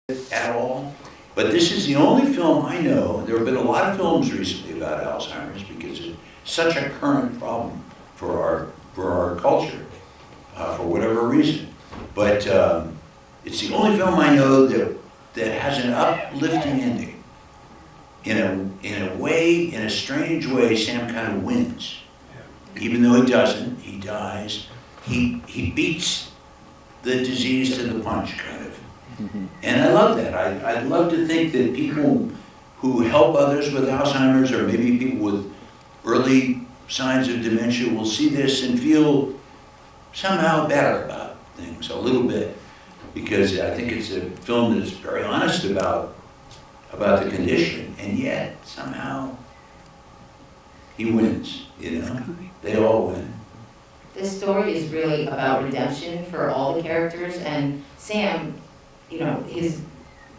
at all. But this is the only film I know. There have been a lot of films recently about Alzheimer's because it's such a current problem for our culture, for whatever reason. But it's the only film I know that has an uplifting ending. In a way, in a strange way, Sam kind of wins. Even though he doesn't, he dies. He beats the disease to the punch, kind of. And I love that. I'd love to think that people who help others with Alzheimer's, or maybe people with early signs of dementia, will see this and feel somehow better about things, a little bit. Because I think it's a film that's very honest about the condition, and yet somehow he wins, you know? They all win. This story is really about redemption for all the characters, and Sam, you know,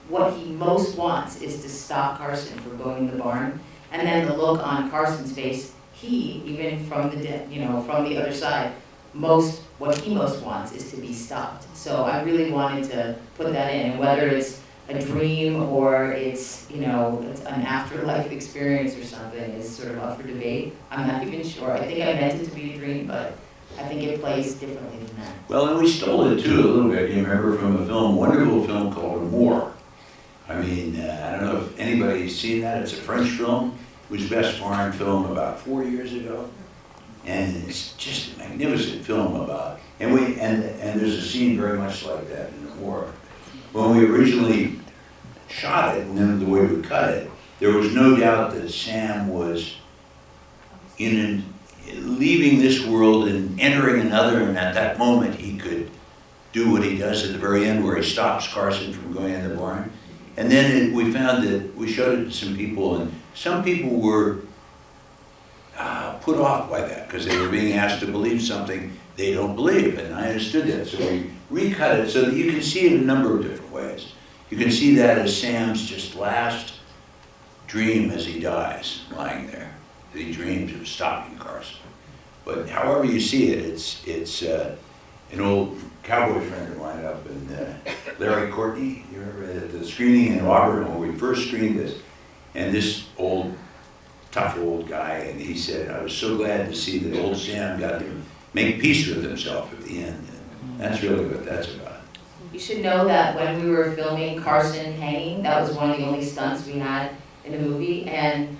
what he most wants is to stop Carson from going to the barn, and then the look on Carson's face, he, even from the other side, what he most wants is to be stopped. So I really wanted to put that in, and whether it's a dream or it's, you know, it's an afterlife experience or something is sort of up for debate. I'm not even sure. I think I meant it to be a dream, but I think it plays differently than that. Well, and we stole it too a little bit. You remember from a wonderful film called More. I mean, I don't know if anybody's seen that. It's a French film. It was Best Foreign Film about 4 years ago. And it's just a magnificent film about, and there's a scene very much like that in The War. When we originally shot it, and then the way we cut it, there was no doubt that Sam was leaving this world and entering another, and at that moment he could do what he does at the very end, where he stops Carson from going in the barn. And then we found that we showed it to some people, and some people were put off by that because they were being asked to believe something they don't believe, and I understood that. So we recut it so that you can see it in a number of different ways. You can see that as Sam's just last dream as he dies, lying there. That he dreams of stopping Carson. But however you see it, it's an old cowboy friend of mine up in Larry Courtney. You remember at the screening in Auburn when we first screened this, and this tough old guy, and he said, I was so glad to see that old Sam got to make peace with himself at the end. And that's really what that's about. You should know that when we were filming Carson hanging, that was one of the only stunts we had in the movie, and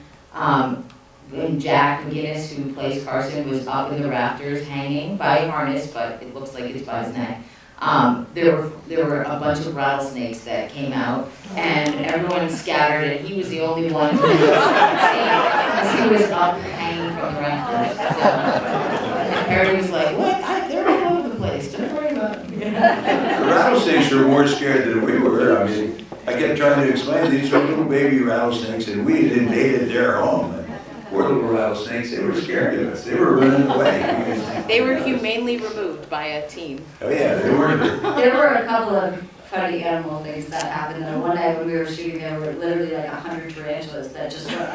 when Jack McGinnis, who plays Carson, was up in the rafters hanging by a harness, but it looks like it's by his neck. There were a bunch of rattlesnakes that came out, and everyone scattered, and he was the only one who was because he was up hanging from the rafters. So, Harry was like, "What? They're all over the place. Don't worry about it." The rattlesnakes were more scared than we were. I mean, I kept trying to explain these were little baby rattlesnakes, and we had invaded their home. Poor little rattlesnakes, they were scared of us. They were running away. They were humanely removed by a team. Oh yeah, they were. There were a couple of funny animal things that happened. One night when we were shooting, there were literally like 100 tarantulas that just went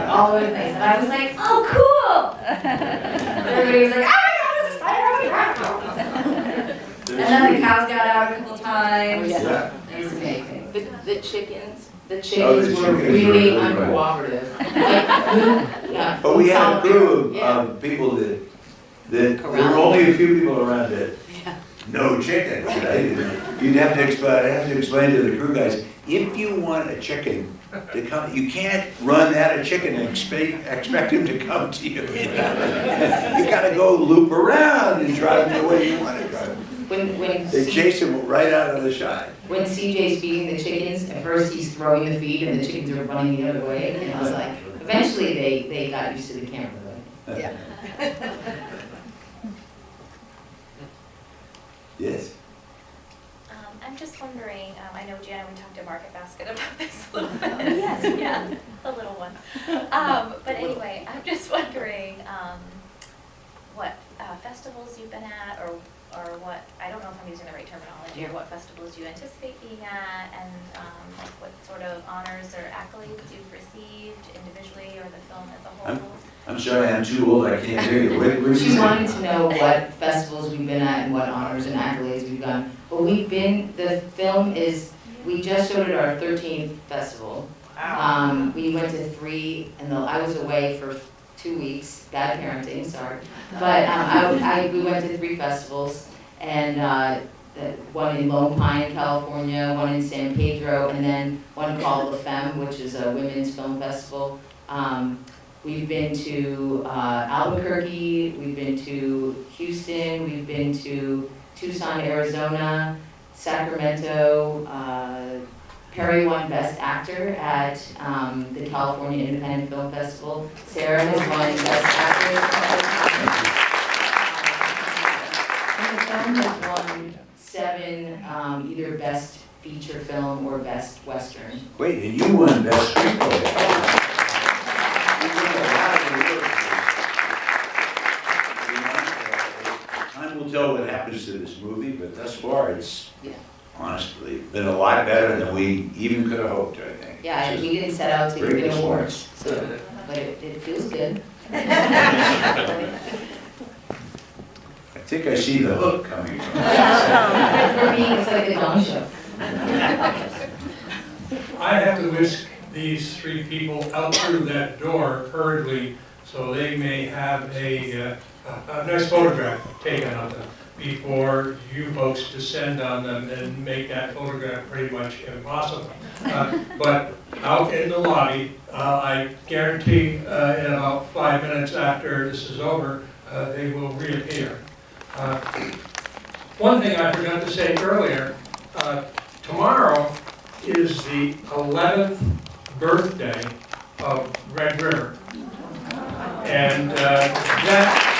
all over the place. And I was like, oh, cool! Everybody was like, oh my God, it's a spider! And then the cows got out a couple times. Yeah. It was amazing. The chickens. The chickens were really uncooperative. But we had a crew of people that there were only a few people around that no chickens. Right? You'd have to explain to the crew guys, if you want a chicken to come, you can't run at a chicken and expect him to come to you. You got to go loop around and drive him the way you want to drive him. They chase him right out of the shot. When CJ's feeding the chickens, at first he's throwing the feed and the chickens are running the other way. And I was like, eventually they got used to the camera. Right? Yeah. Yes. I'm just wondering, I know Jana, we talked to Market Basket about this a little bit. Yes, yeah, the little one. But anyway, I'm just wondering what festivals you've been at, or what, I don't know if I'm using the right terminology, or what festivals you anticipate being at, and like what sort of honors or accolades you've received individually or the film as a whole. I'm sorry, I'm too old, I can't hear you. She wanted to know what festivals we've been at and what honors and accolades we've done. But the film is we just showed at our 13th festival. We went to 3, and I was away for 2 weeks, bad parenting, sorry. But we went to 3 festivals, and one in Lone Pine, California, one in San Pedro, and then one called La Femme, which is a women's film festival. We've been to Albuquerque, we've been to Houston, we've been to Tucson, Arizona, Sacramento. Perry won Best Actor at the California Independent Film Festival. Sarah has won Best Actor. And the film has won 7 either Best Feature Film or Best Western. Wait, and you won Best Screenplay. Time will tell what happens to this movie, but thus far it's honestly been a lot better than we even could have hoped, I think. Yeah, we didn't set out to Great win response. awards, so, but it feels good. I think I see the hook coming from For me, it's like a gong show. I have to whisk these 3 people out through that door hurriedly so they may have a nice photograph taken of them before you folks descend on them and make that photograph pretty much impossible. But out in the lobby, I guarantee in about 5 minutes after this is over, they will reappear. One thing I forgot to say earlier, tomorrow is the 11th birthday of Red River. And that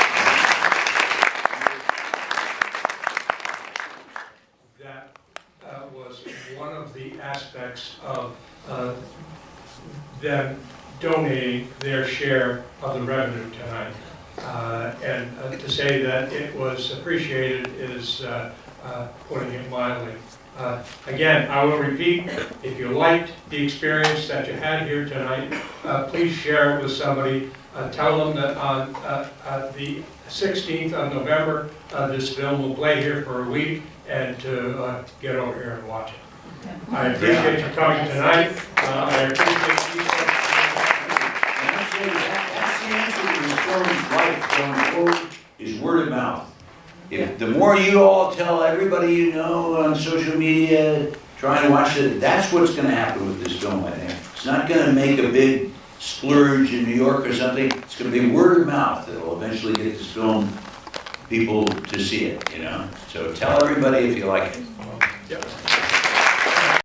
was one of the aspects of them donating their share of the revenue tonight. And to say that it was appreciated is putting it mildly. Again, I will repeat, if you liked the experience that you had here tonight, please share it with somebody. Tell them that on the 16th of November, this film will play here for a week, and to get over here and watch it. I appreciate you coming tonight. I appreciate you. That's the answer to the film's life going forward is word of mouth. If the more you all tell everybody you know on social media, trying to watch it, that's what's going to happen with this film, I think. It's not going to make a big splurge in New York or something. It's going to be word of mouth that will eventually get this film people to see it, you know. So tell everybody if you like it. Yep.